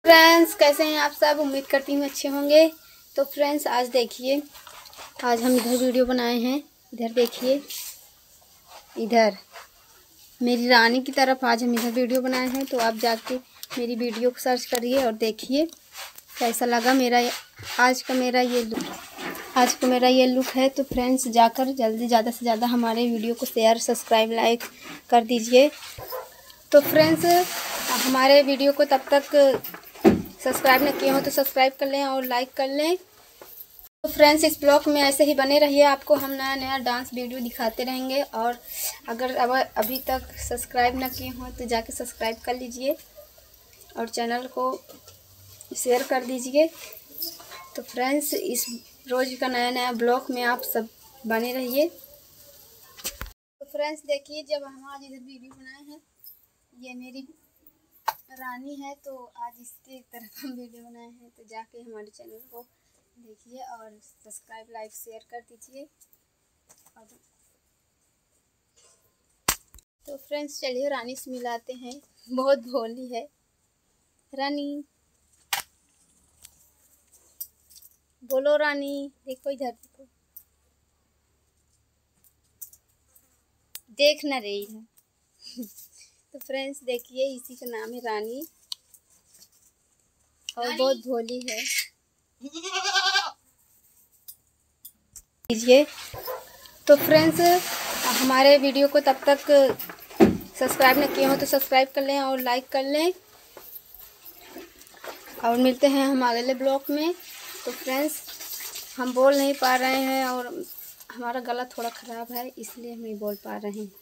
Friends, कैसे हैं आप सब। उम्मीद करती हूँ अच्छे होंगे। तो फ्रेंड्स, आज देखिए, आज हम इधर वीडियो बनाए हैं। इधर देखिए, इधर मेरी रानी की तरफ आज हम इधर वीडियो बनाए हैं। तो आप जाके मेरी वीडियो को सर्च करिए और देखिए कैसा लगा मेरा आज का मेरा ये लुक है। तो फ्रेंड्स, जाकर जल्दी ज़्यादा से ज़्यादा हमारे वीडियो को शेयर, सब्सक्राइब, लाइक कर दीजिए। तो फ्रेंड्स, हमारे वीडियो को तब तक सब्सक्राइब न किए हो तो सब्सक्राइब कर लें और लाइक कर लें। तो फ्रेंड्स, इस ब्लॉग में ऐसे ही बने रहिए, आपको हम नया नया डांस वीडियो दिखाते रहेंगे। और अगर अभी तक सब्सक्राइब न किए हों तो जाके सब्सक्राइब कर लीजिए और चैनल को शेयर कर दीजिए। तो फ्रेंड्स, इस रोज़ का नया नया ब्लॉग में आप सब बने रहिए। तो फ्रेंड्स देखिए, जब हम आज इधर वीडियो बनाए हैं, ये मेरी रानी है, तो आज इसके तरफ हम वीडियो बनाए हैं। तो जाके हमारे चैनल को देखिए और सब्सक्राइब, लाइक, शेयर कर दीजिए। तो फ्रेंड्स, चलिए रानी से मिलाते हैं। बहुत भोली है रानी। बोलो रानी, देखो इधर देखो, देख ना रही है। तो फ्रेंड्स देखिए, इसी का नाम है रानी और बहुत भोली है। लीजिए। तो फ्रेंड्स, हमारे वीडियो को तब तक सब्सक्राइब न किए हो तो सब्सक्राइब कर लें और लाइक कर लें। और मिलते हैं हम अगले ब्लॉग में। तो फ्रेंड्स, हम बोल नहीं पा रहे हैं और हमारा गला थोड़ा ख़राब है, इसलिए हम नहीं बोल पा रहे हैं।